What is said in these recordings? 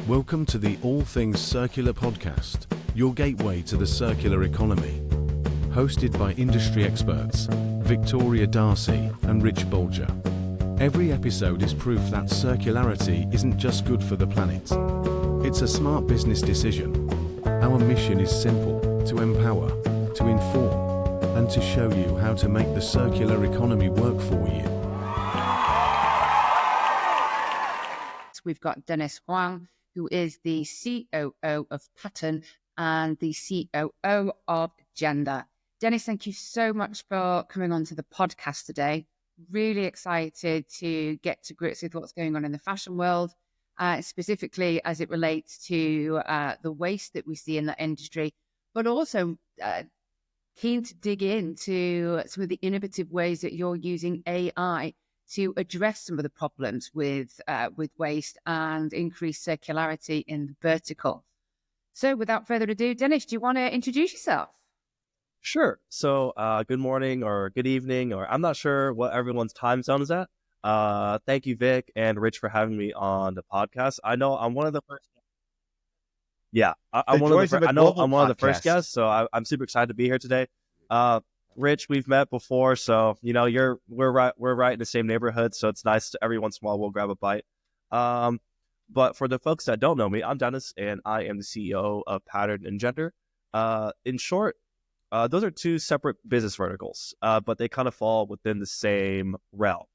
Welcome to the All Things Circular podcast, your gateway to the circular economy. Hosted by industry experts Victoria Darcy and Rich Bolger. Every episode is proof that circularity isn't just good for the planet. It's a smart business decision. Our mission is simple: to empower, to inform, and to show you how to make the circular economy work for you. We've got Dennis Hoang, who is the COO of Patturn and the COO of Jender. Dennis, thank you so much for coming on to the podcast today. Really excited to get to grips with what's going on in the fashion world, specifically as it relates to the waste that we see in the industry, but also keen to dig into some of the innovative ways that you're using AI to address some of the problems with waste and increase circularity in the vertical. So without further ado, Dennis, do you want to introduce yourself? Sure. So good morning or good evening, or I'm not sure what everyone's time zone is at. Thank you, Vic and Rich, for having me on the podcast. I know I'm one of the first. Yeah, I'm one of the first guests, so I'm super excited to be here today. Rich, we've met before, so we're right in the same neighborhood, so it's nice to every once in a while we'll grab a bite. But for the folks that don't know me, I'm Dennis, and I am the CEO of Patturn and Jender. In short, those are two separate business verticals, but they kind of fall within the same realm.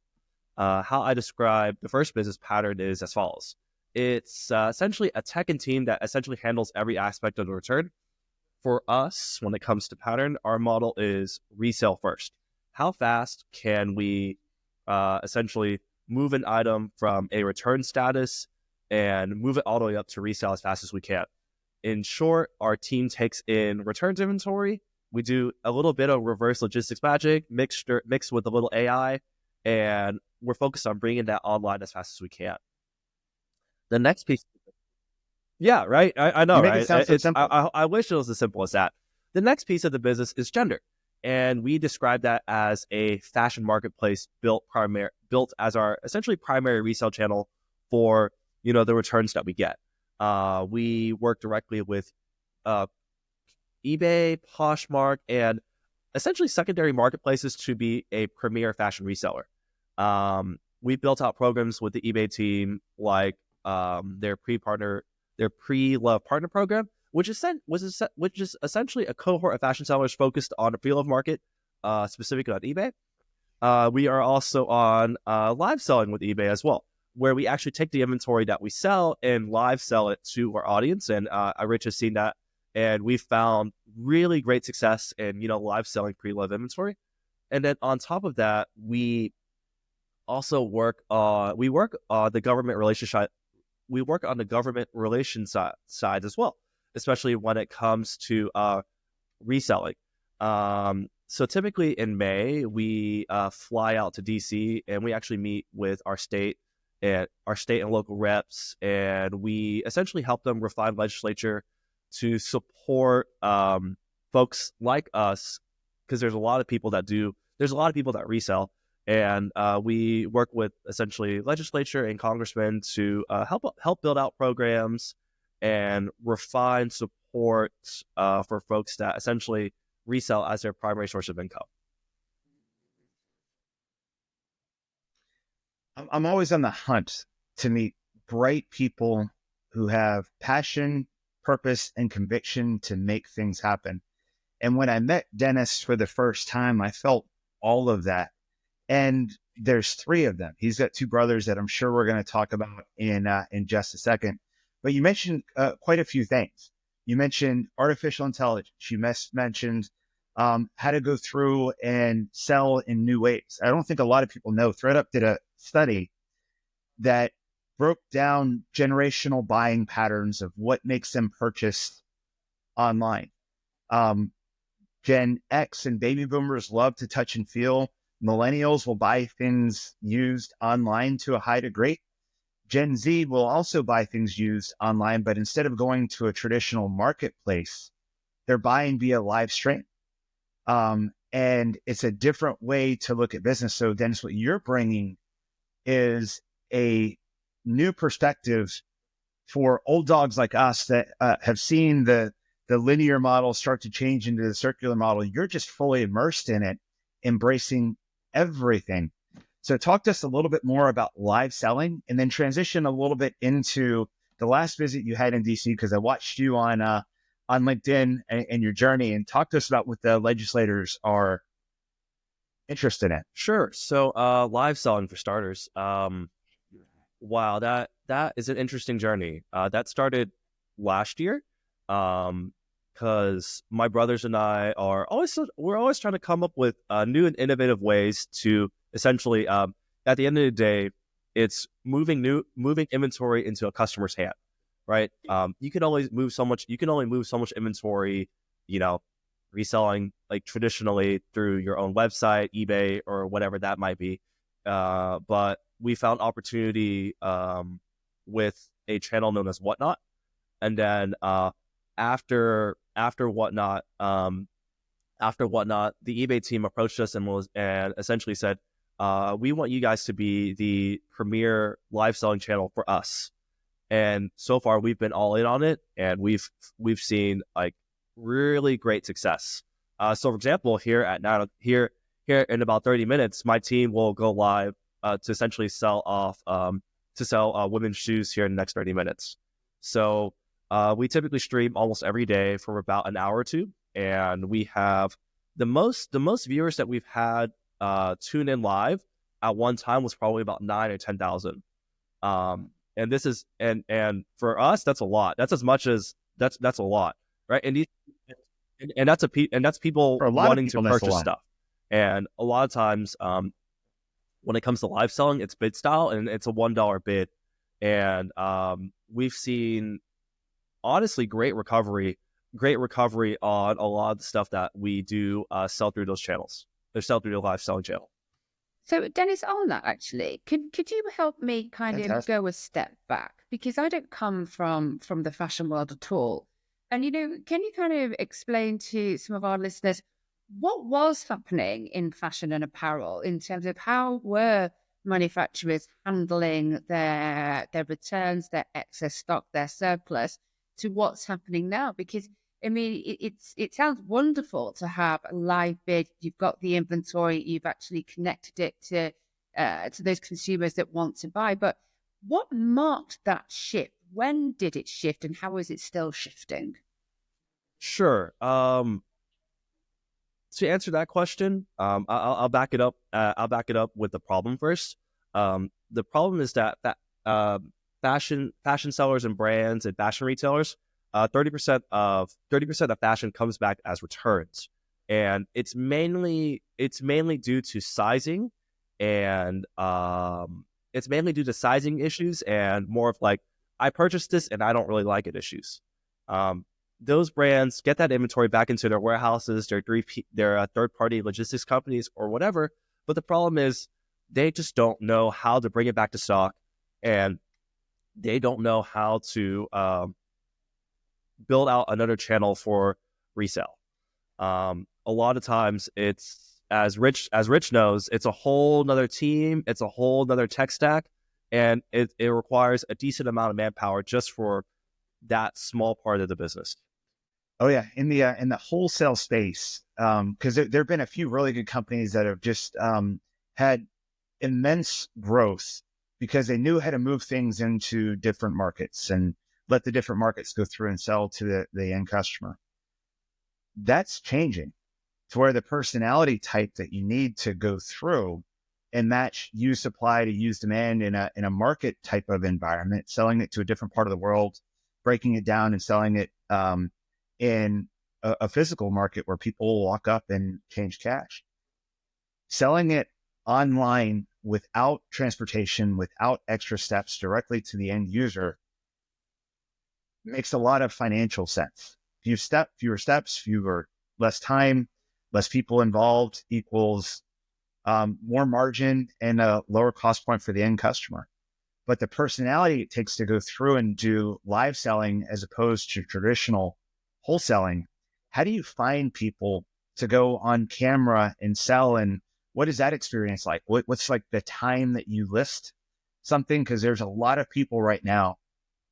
How I describe the first business, Patturn, is as follows. It's essentially a tech and team that essentially handles every aspect of the return. For us, when it comes to Patturn, our model is resale first. How fast can we essentially move an item from a return status and move it all the way up to resale as fast as we can? In short, our team takes in returns inventory. We do a little bit of reverse logistics magic mixed with a little AI, and we're focused on bringing that online as fast as we can. The next piece. Yeah, right. I know, right? It sound so simple. I wish it was as simple as that. The next piece of the business is Jender, and we describe that as a fashion marketplace built as our essentially primary resale channel for the returns that we get. We work directly with eBay, Poshmark, and essentially secondary marketplaces to be a premier fashion reseller. We built out programs with the eBay team, like their pre-love partner program, which is essentially a cohort of fashion sellers focused on the pre-love market, specifically on eBay. We are also on live selling with eBay as well, where we actually take the inventory that we sell and live sell it to our audience. And Rich has seen that, and we've found really great success in live selling pre-love inventory. And then on top of that, we also work on the government relationship. We work on the government relations side as well, especially when it comes to reselling. So typically in May, we fly out to DC and we actually meet with our state and local reps, and we essentially help them refine legislature to support folks like us, because there's a lot of people that resell. And we work with essentially legislature and congressmen to help build out programs and refine support for folks that essentially resell as their primary source of income. I'm always on the hunt to meet bright people who have passion, purpose, and conviction to make things happen. And when I met Dennis for the first time, I felt all of that. And there's three of them. He's got two brothers that I'm sure we're going to talk about in just a second. But you mentioned quite a few things. You mentioned artificial intelligence. You mentioned how to go through and sell in new ways. I don't think a lot of people know. ThreadUp did a study that broke down generational buying patterns of what makes them purchase online. Gen X and baby boomers love to touch and feel. Millennials will buy things used online to a high degree. Gen Z will also buy things used online, but instead of going to a traditional marketplace, they're buying via live stream. And it's a different way to look at business. So Dennis, what you're bringing is a new perspective for old dogs like us that have seen the linear model start to change into the circular model, you're just fully immersed in it, embracing everything. So talk to us a little bit more about live selling, and then transition a little bit into the last visit you had in DC, because I watched you on LinkedIn and your journey, and talk to us about what the legislators are interested in. Sure. So live selling for starters. Wow, that is an interesting journey. That started last year. Because my brothers and I we're always trying to come up with new and innovative ways to essentially, at the end of the day, it's moving inventory into a customer's hand, right? You can only move so much inventory, reselling like traditionally through your own website, eBay, or whatever that might be. But we found opportunity with a channel known as Whatnot, and then after Whatnot, the eBay team approached us and essentially said, we want you guys to be the premier live selling channel for us. And so far we've been all in on it, and we've seen like really great success. So for example, here in about 30 minutes, my team will go live to essentially sell women's shoes here in the next 30 minutes. So we typically stream almost every day for about an hour or two, and we have the most viewers that we've had tune in live at one time was probably about 9,000 or 10,000. And this is and for us, that's a lot. That's that's a lot, right? And that's people wanting to purchase stuff. And a lot of times, when it comes to live selling, it's bid style, and it's a $1 bid. And we've seen honestly great recovery on a lot of the stuff that we do sell through those channels. They sell through the live selling channel. So Dennis, on that actually, could you help me kind of go a step back? Because I don't come from the fashion world at all. And, can you kind of explain to some of our listeners what was happening in fashion and apparel in terms of how were manufacturers handling their returns, their excess stock, their surplus, to what's happening now? Because I mean, it sounds wonderful to have a live bid. You've got the inventory. You've actually connected it to those consumers that want to buy. But what marked that shift? When did it shift, and how is it still shifting? Sure. To answer that question, I'll back it up. I'll back it up with the problem first. The problem is that fashion sellers and brands and fashion retailers, 30% of fashion comes back as returns, and it's mainly due to sizing, and it's mainly due to sizing issues, and more of like, I purchased this and I don't really like it issues. Those brands get that inventory back into their warehouses, their third-party logistics companies or whatever, but the problem is they just don't know how to bring it back to stock, and they don't know how to build out another channel for resale. A lot of times it's, as Rich knows, it's a whole nother team, it's a whole nother tech stack, and it requires a decent amount of manpower just for that small part of the business. Oh yeah, in the wholesale space, because there have been a few really good companies that have just had immense growth because they knew how to move things into different markets and let the different markets go through and sell to the end customer. That's changing to where the personality type that you need to go through and match use supply to use demand in a market type of environment, selling it to a different part of the world, breaking it down and selling it in a physical market where people will walk up and change cash. Selling it online without transportation, without extra steps directly to the end user makes a lot of financial sense. Fewer steps, less time, less people involved equals more margin and a lower cost point for the end customer. But the personality it takes to go through and do live selling as opposed to traditional wholesaling, how do you find people to go on camera and sell? And what is that experience like? What's like the time that you list something? Because there's a lot of people right now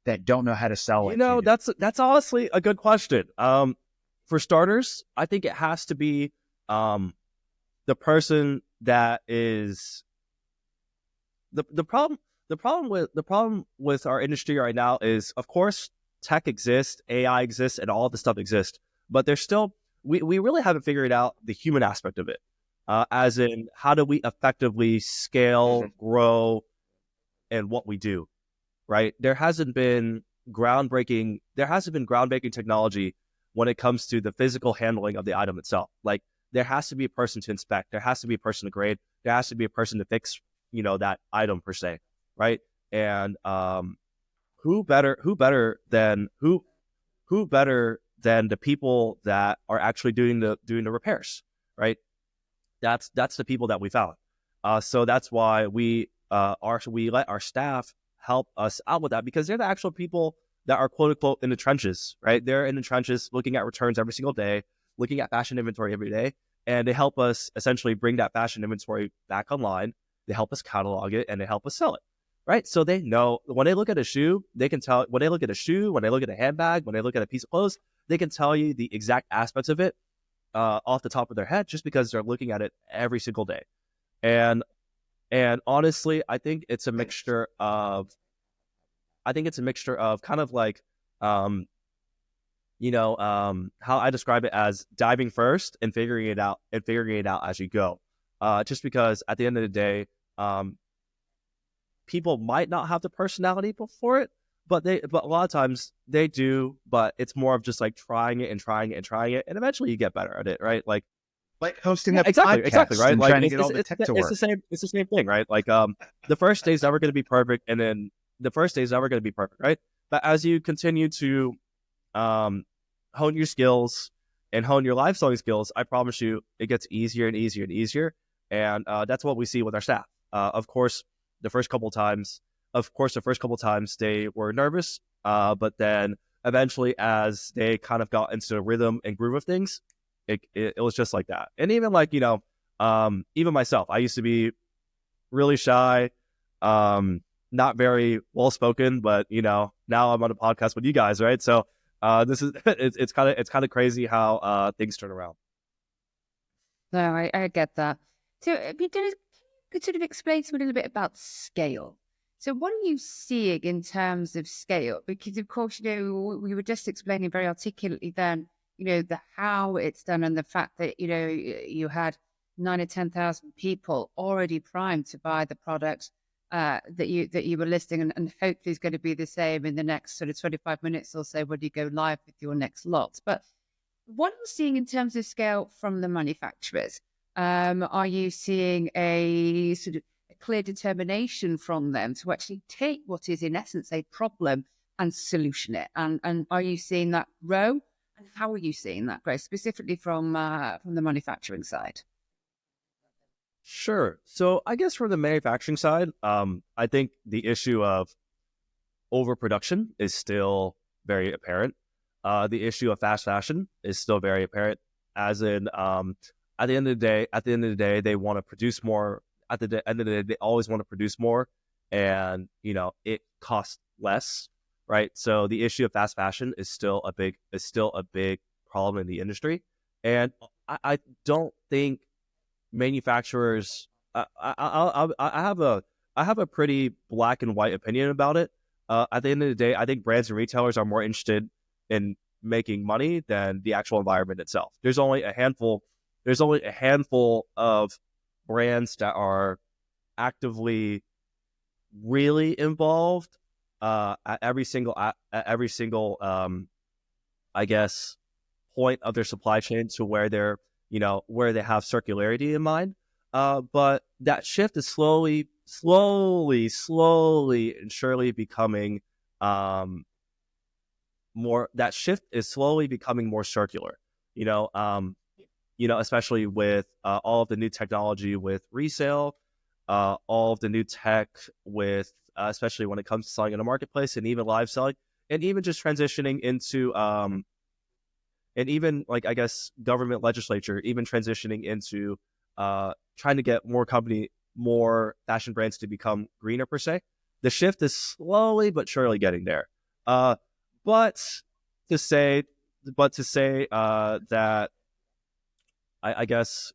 that don't know how to sell like You know, you do? that's honestly a good question. For starters, I think it has to be the person that is the problem. The problem with our industry right now is, of course, tech exists, AI exists, and all this stuff exists, but there's still we really haven't figured out the human aspect of it. As in, how do we effectively scale, grow, and what we do, right? There hasn't been groundbreaking technology when it comes to the physical handling of the item itself. Like, there has to be a person to inspect, there has to be a person to grade, there has to be a person to fix, that item per se, right? And who better than the people that are actually doing the repairs, right? That's the people that we found. So that's why we let our staff help us out with that, because they're the actual people that are quote unquote in the trenches, right? They're in the trenches looking at returns every single day, looking at fashion inventory every day, and they help us essentially bring that fashion inventory back online. They help us catalog it, and they help us sell it, right? So they know when they look at a shoe, they can tell when they look at a shoe, when they look at a handbag, when they look at a piece of clothes, they can tell you the exact aspects of it off the top of their head, just because they're looking at it every single day. And honestly, I think it's a mixture of kind of like how I describe it as diving first and figuring it out as you go. Just because at the end of the day, people might not have the personality for it, but a lot of times they do. But it's more of just like trying it and trying it and trying it, and eventually you get better at it, right? Like Hosting yeah, a podcast right. and Like trying to get all the tech to work. It's the same thing, right? Like the first day's never going to be perfect, and then the first day's never going to be perfect, right? But as you continue to hone your skills and hone your life selling skills, I promise you, it gets easier and easier and easier. And that's what we see with our staff. Of course, the first couple times they were nervous, but then eventually, as they kind of got into the rhythm and groove of things, it was just like that. And even like, even myself, I used to be really shy, not very well spoken, but now I'm on a podcast with you guys, right? So this is it's kind of crazy how things turn around. No, I get that. So, Dennis, could sort of explain to me a little bit about scale. So, what are you seeing in terms of scale? Because, of course, we were just explaining very articulately then, the how it's done, and the fact that, you had 9 or 10,000 people already primed to buy the product that you were listing, and hopefully is going to be the same in the next sort of 25 minutes or so when you go live with your next lot. But what are you seeing in terms of scale from the manufacturers? Are you seeing a sort of a clear determination from them to actually take what is in essence a problem and solution it? And are you seeing that grow? And how are you seeing that grow specifically from the manufacturing side? Sure. So I guess from the manufacturing side, I think the issue of overproduction is still very apparent. The issue of fast fashion is still very apparent. As in, at the end of the day, they want to produce more. At the end of the day, they always want to produce more, and it costs less, right? So the issue of fast fashion is still a big problem in the industry, and I don't think manufacturers. I have a pretty black and white opinion about it. At the end of the day, I think brands and retailers are more interested in making money than the actual environment itself. There's only a handful of brands that are actively really involved at every single I guess point of their supply chain, to where they're where they have circularity in mind. But that shift is slowly and surely becoming more. That shift is slowly becoming more circular. Especially with all of the new technology with resale, all of the new tech with, especially when it comes to selling in a marketplace, and even live selling, and even just transitioning into, and even like, I guess, government legislature, even transitioning into trying to get more fashion brands to become greener per se. The shift is slowly but surely getting there. But to say, that I guess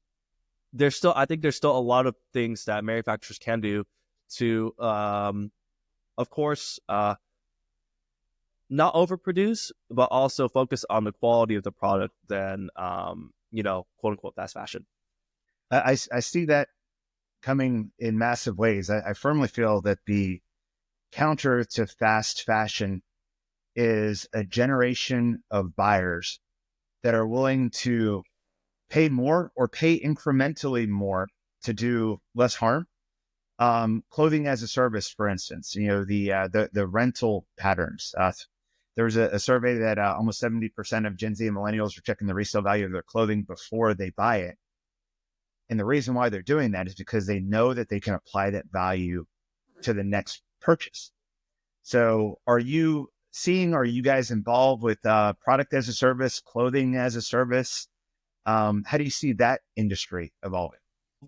I think there's still a lot of things that manufacturers can do to, of course, not overproduce, but also focus on the quality of the product than, quote unquote, fast fashion. I see that coming in massive ways. I firmly feel that the counter to fast fashion is a generation of buyers that are willing to pay more or pay incrementally more to do less harm. Clothing as a service, for instance, the rental patterns. There was a survey that almost 70% of Gen Z and millennials are checking the resale value of their clothing before they buy it. And the reason why they're doing that is because they know that they can apply that value to the next purchase. So are you guys involved with product as a service, clothing as a service? How do you see that industry evolving?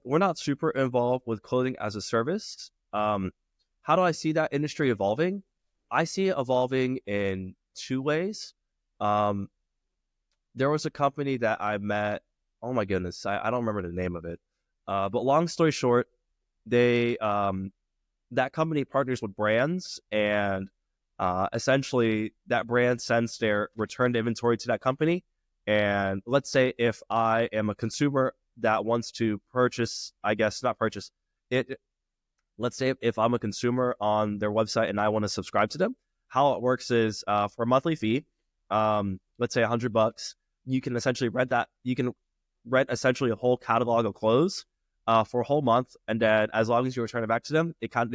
We're not super involved with clothing as a service. How do I see that industry evolving? I see it evolving in two ways. There was a company that I met. Oh my goodness, I don't remember the name of it. But long story short, they that company partners with brands, and essentially that brand sends their returned inventory to that company. And let's say if I am a consumer that wants to purchase, let's say if I'm a consumer on their website and I want to subscribe to them, how it works is for a monthly fee, let's say $100, you can essentially rent essentially a whole catalog of clothes for a whole month, and then as long as you return it back to them, you can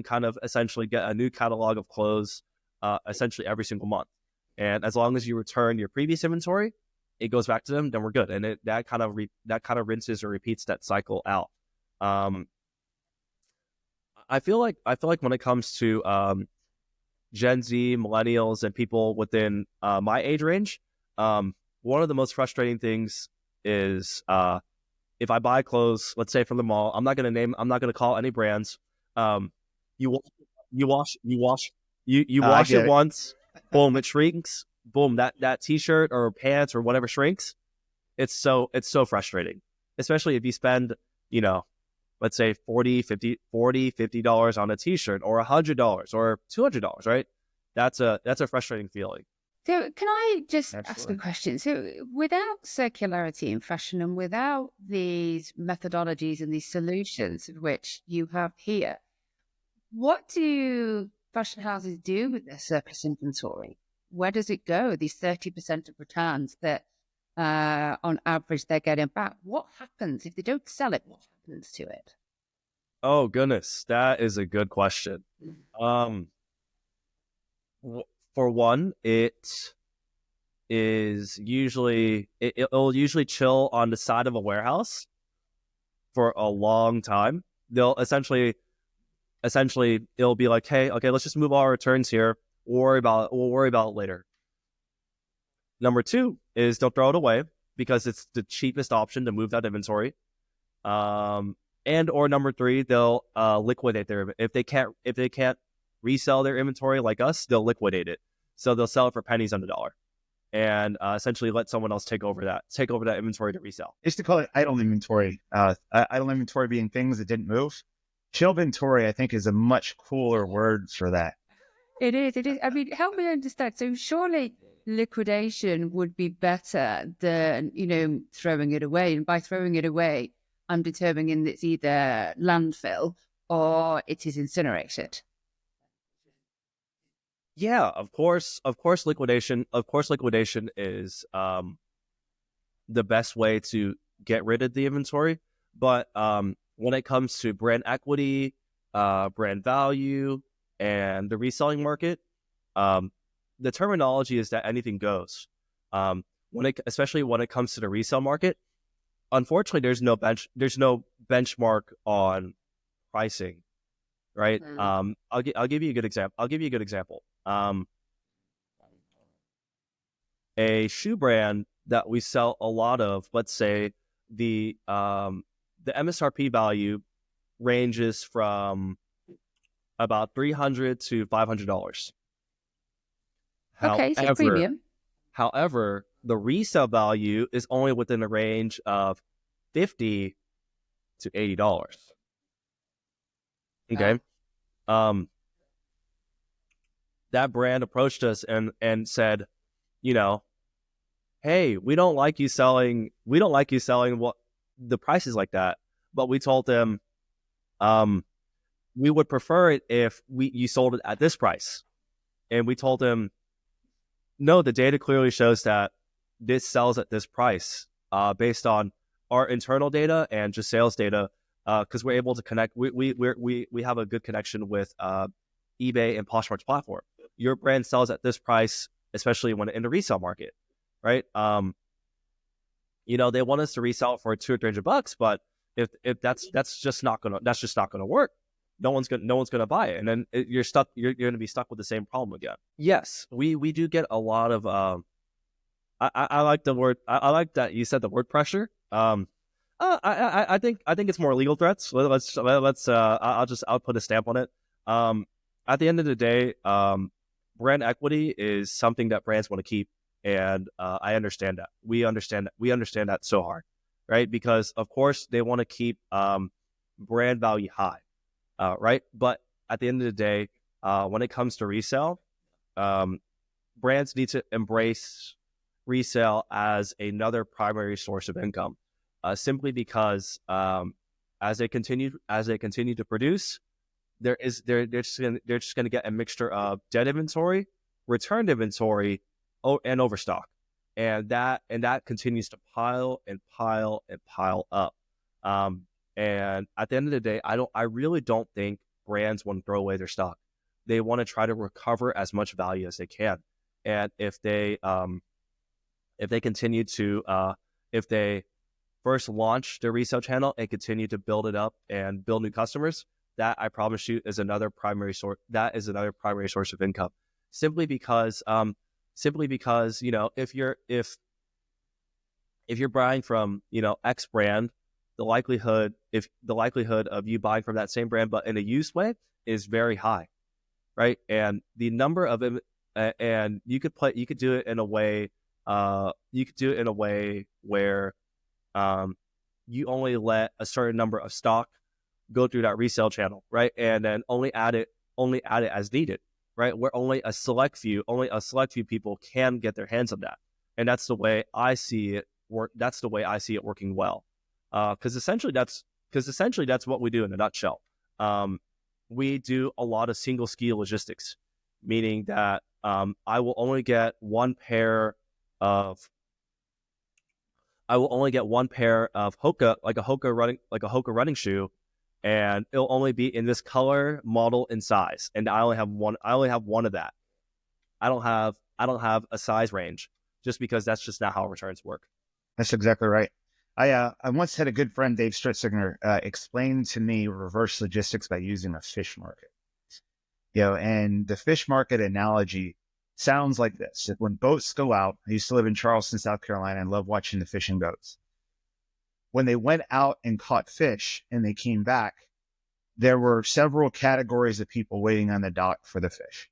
kind of essentially get a new catalog of clothes essentially every single month. And as long as you return your previous inventory, it goes back to them, then we're good. And that kind of rinses or repeats that cycle out. I feel like when it comes to Gen Z, millennials, and people within my age range, one of the most frustrating things is if I buy clothes, let's say from the mall, I'm not going to call any brands. You wash it once, boom, it shrinks. Boom, that t-shirt or pants or whatever shrinks. It's so frustrating, especially if you spend, let's say $50 on a t-shirt, or $100 or $200, right? That's a frustrating feeling. So can I just Absolutely. ask a question? So without circularity in fashion and without these methodologies and these solutions which you have here, what do fashion houses do with their surplus inventory? Where does it go? These 30% of returns that on average they're getting back. What happens if they don't sell it? What happens to it? Oh goodness, that is a good question. For one, it is usually it'll usually chill on the side of a warehouse for a long time. They'll essentially it'll be like, hey, okay, let's just move all our returns here. We'll worry about it later. Number two is they'll throw it away because it's the cheapest option to move that inventory. And or number three, they'll liquidate if they can't resell their inventory like us, they'll liquidate it. So they'll sell it for pennies on the dollar, and essentially let someone else take over that inventory to resell. I used to call it idle inventory. Idle inventory being things that didn't move. Chill inventory, I think, is a much cooler word for that. It is. I mean, help me understand. So surely liquidation would be better than, throwing it away. And by throwing it away, I'm determining it's either landfill or it is incinerated. Yeah, of course, liquidation is the best way to get rid of the inventory. But when it comes to brand equity, brand value, and the reselling market, the terminology is that anything goes. Especially when it comes to the resale market, unfortunately, there's no benchmark on pricing, right? I'll give you a good example. A shoe brand that we sell a lot of, let's say the MSRP value ranges from about $300 to $500. Okay, so it's premium. However, the resale value is only within a range of $50 to $80. Okay. That brand approached us and said, hey, we don't like you selling what the prices like that. But we told them, we would prefer it if you sold it at this price. And we told them, no, the data clearly shows that this sells at this price, based on our internal data and just sales data, because we're able to connect. We have a good connection with eBay and Poshmark's platform. Your brand sells at this price, especially when in the resale market, right? They want us to resell it for $200 or $300, but if that's just not gonna work. No one's gonna buy it, and then you're stuck. You're gonna be stuck with the same problem again. Yes, we do get a lot of. I like the word. I like that you said the word pressure. I think it's more legal threats. Let's. I'll put a stamp on it. At the end of the day, brand equity is something that brands want to keep, and I understand that. We understand that so hard, right? Because of course they want to keep brand value high. Right. But at the end of the day, when it comes to resale, brands need to embrace resale as another primary source of income, simply because as they continue to produce, they're just going to get a mixture of dead inventory, returned inventory, and overstock, and that continues to pile up. And at the end of the day, I really don't think brands want to throw away their stock. They want to try to recover as much value as they can. And if they continue to, if they first launch their resale channel and continue to build it up and build new customers, that I promise you is another primary source. That is another primary source of income. Simply because, if you're buying from, X brand, the likelihood of you buying from that same brand but in a used way is very high, right? And the number of and you could do it in a way where you only let a certain number of stock go through that resale channel, right? And then only add it as needed, right? Where only a select few people can get their hands on that, and that's the way I see it work. That's the way I see it working well. Because essentially that's what we do in a nutshell. We do a lot of single SKU logistics, meaning that I will only get one pair of Hoka, like a Hoka running shoe, and it'll only be in this color, model, and size. And I only have one of that. I don't have a size range, just because that's just not how returns work. That's exactly right. I once had a good friend, Dave Stritsinger, explain to me reverse logistics by using a fish market. And the fish market analogy sounds like this. When boats go out, I used to live in Charleston, South Carolina, and love watching the fishing boats. When they went out and caught fish and they came back, there were several categories of people waiting on the dock for the fish.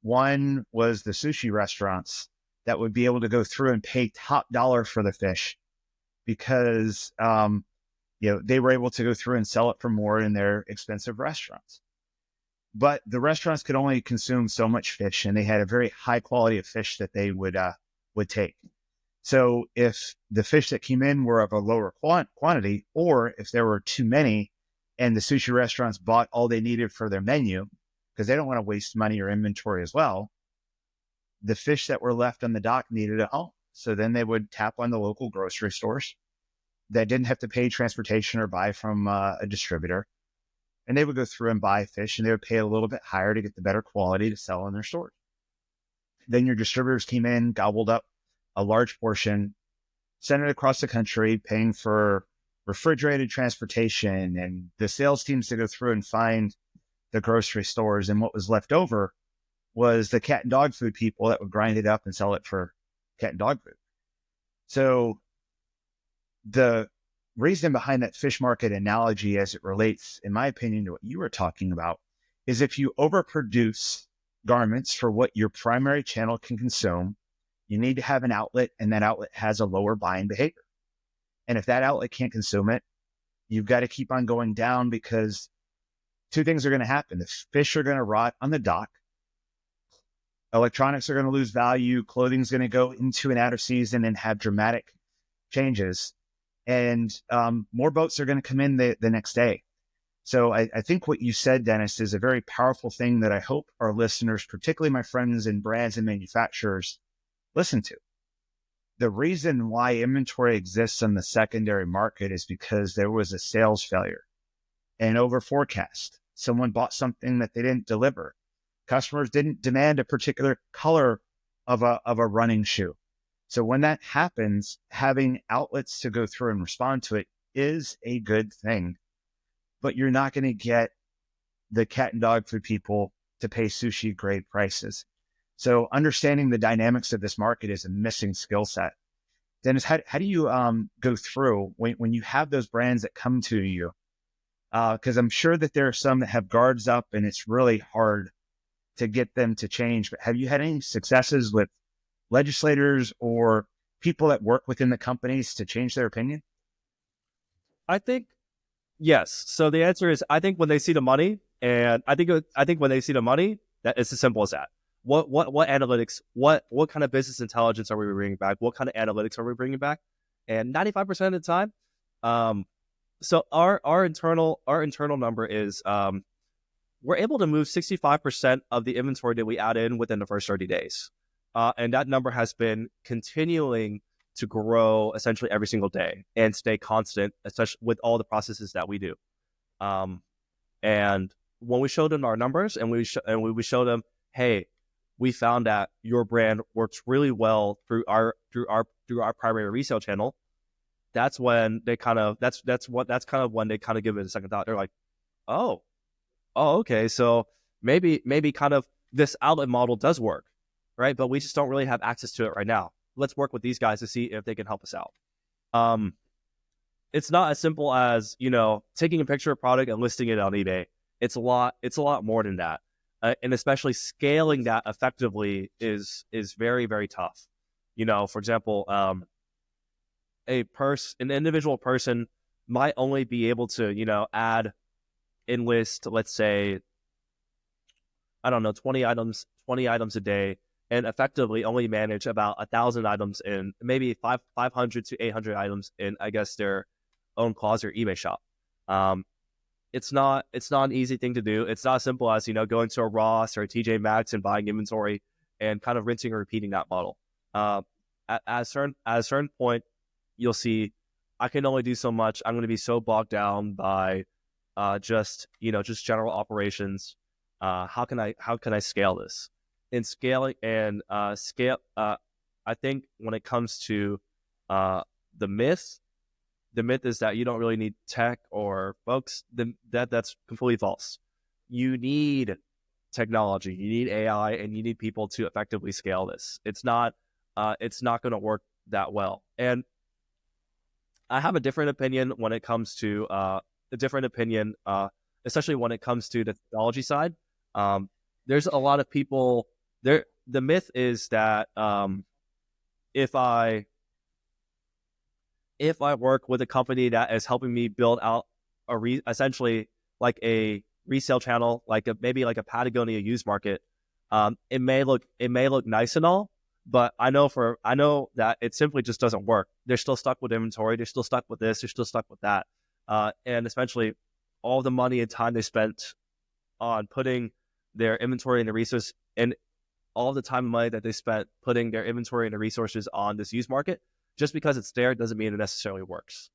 One was the sushi restaurants that would be able to go through and pay top dollar for the fish, because they were able to go through and sell it for more in their expensive restaurants. But the restaurants could only consume so much fish, and they had a very high quality of fish that they would take. So if the fish that came in were of a lower quantity, or if there were too many and the sushi restaurants bought all they needed for their menu, because they don't want to waste money or inventory as well, the fish that were left on the dock needed a home. So then they would tap on the local grocery stores that didn't have to pay transportation or buy from a distributor. And they would go through and buy fish, and they would pay a little bit higher to get the better quality to sell in their stores. Then your distributors came in, gobbled up a large portion, sent it across the country, paying for refrigerated transportation and the sales teams to go through and find the grocery stores. And what was left over was the cat and dog food people that would grind it up and sell it for cat and dog food. So the reason behind that fish market analogy, as it relates, in my opinion, to what you were talking about, is if you overproduce garments for what your primary channel can consume, you need to have an outlet, and that outlet has a lower buying behavior. And if that outlet can't consume it, you've got to keep on going down, because two things are going to happen. The fish are going to rot on the dock. Electronics are going to lose value. Clothing's going to go into and out of season and have dramatic changes. And more boats are going to come in the next day. So I think what you said, Dennis, is a very powerful thing that I hope our listeners, particularly my friends in brands and manufacturers, listen to. The reason why inventory exists on the secondary market is because there was a sales failure and over forecast. Someone bought something that they didn't deliver. Customers didn't demand a particular color of a running shoe. So when that happens, having outlets to go through and respond to it is a good thing. But you're not going to get the cat and dog food people to pay sushi grade prices. So understanding the dynamics of this market is a missing skill set. Dennis, how do you go through when you have those brands that come to you? Because I'm sure that there are some that have guards up and it's really hard to get them to change. But have you had any successes with legislators or people that work within the companies to change their opinion? I think yes. So the answer is, I think when they see the money, and I think when they see the money, that it's as simple as that. What analytics, what kind of business intelligence are we bringing back? What kind of analytics are we bringing back? And 95% of the time, so our internal number is we're able to move 65% of the inventory that we add in within the first 30 days, and that number has been continuing to grow essentially every single day and stay constant, especially with all the processes that we do. And when we showed them our numbers and we showed them, hey, we found that your brand works really well through our primary resale channel. That's when they kind of when they kind of give it a second thought. They're like, oh, okay, so maybe kind of this outlet model does work, right? But we just don't really have access to it right now. Let's work with these guys to see if they can help us out. It's not as simple as, taking a picture of a product and listing it on eBay. It's a lot more than that. And especially scaling that effectively is very, very tough. For example, an individual person might only be able to, add in list, let's say, I don't know, 20 items a day, and effectively only manage about 1,000 items in maybe 500 to 800 items in, I guess, their own closet or eBay shop. It's not an easy thing to do. It's not as simple as, going to a Ross or a TJ Maxx and buying inventory and kind of rinsing and repeating that model. At a certain point, you'll see, I can only do so much. I'm going to be so bogged down by just general operations. How can I scale this? In scaling and scale, I think when it comes to the myth is that you don't really need tech or folks. That's completely false. You need technology, you need AI, and you need people to effectively scale this. It's not going to work that well. And I have a different opinion when it comes to especially when it comes to the technology side. There's a lot of people there. The myth is that if I work with a company that is helping me build out essentially like a resale channel, maybe like a Patagonia used market, it may look nice and all, but I know that it simply just doesn't work. They're still stuck with inventory. They're still stuck with this. They're still stuck with that, and especially all the money and time they spent on putting their inventory and the resources, and all the time and money that they spent putting their inventory and the resources on this used market. Just because it's there doesn't mean it necessarily works.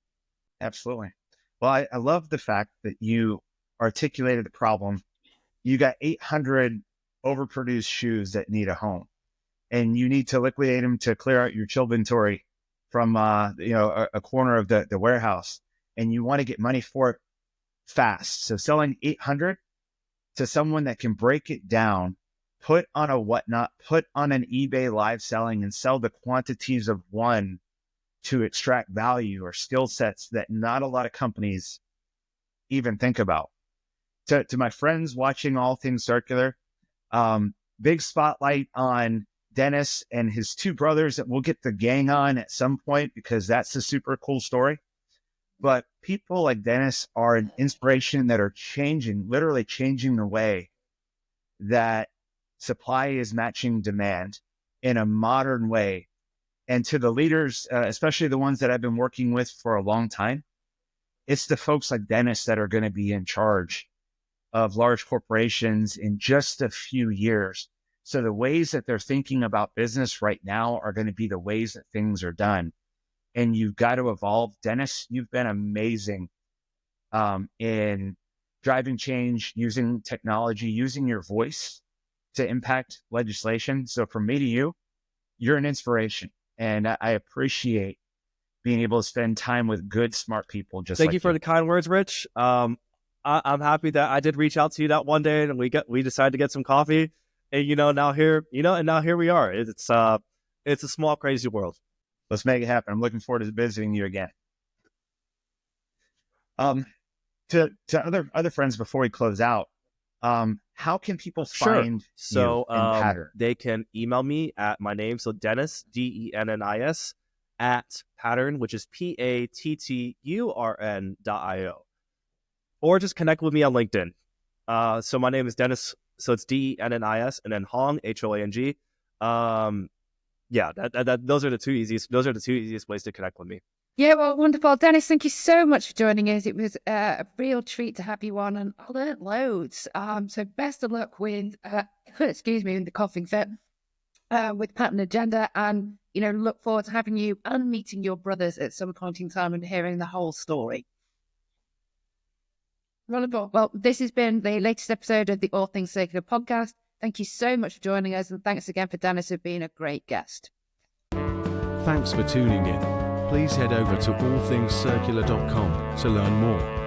Absolutely. Well, I love the fact that you articulated the problem. You got 800 overproduced shoes that need a home, and you need to liquidate them to clear out your chill inventory from a corner of the warehouse, and you want to get money for it fast. So selling 800 to someone that can break it down, put on a whatnot, put on an eBay live selling, and sell the quantities of one to extract value or skill sets that not a lot of companies even think about. to my friends watching All Things Circular, big spotlight on Dennis and his two brothers that we'll get the gang on at some point, because that's a super cool story. But people like Dennis are an inspiration that are literally changing the way that supply is matching demand in a modern way. And to the leaders, especially the ones that I've been working with for a long time, it's the folks like Dennis that are going to be in charge of large corporations in just a few years. So the ways that they're thinking about business right now are going to be the ways that things are done. And you've got to evolve. Dennis, you've been amazing in driving change, using technology, using your voice to impact legislation. So from me to you, you're an inspiration. And I appreciate being able to spend time with good, smart people just Thank like you for the kind words, Rich. I'm happy that I did reach out to you that one day, and we decided to get some coffee. And now here we are. It's a small, crazy world. Let's make it happen. I'm looking forward to visiting you again. To other friends before we close out, how can people find you in Patturn? They can email me at my name, so Dennis, Dennis, at Patturn, which is Patturn.io, or just connect with me on LinkedIn. So my name is Dennis, so it's Dennis, and then Hoang, Hoang. Those are the two easiest ways to connect with me. Yeah, well, wonderful. Dennis, thank you so much for joining us. It was a real treat to have you on, and I learned loads. So best of luck with, the coughing fit, with Patturn and Jender, and, look forward to having you and meeting your brothers at some point in time and hearing the whole story. Wonderful. Well, this has been the latest episode of the All Things Circular podcast. Thank you so much for joining us, and thanks again for Dennis for being a great guest. Thanks for tuning in. Please head over to allthingscircular.com to learn more.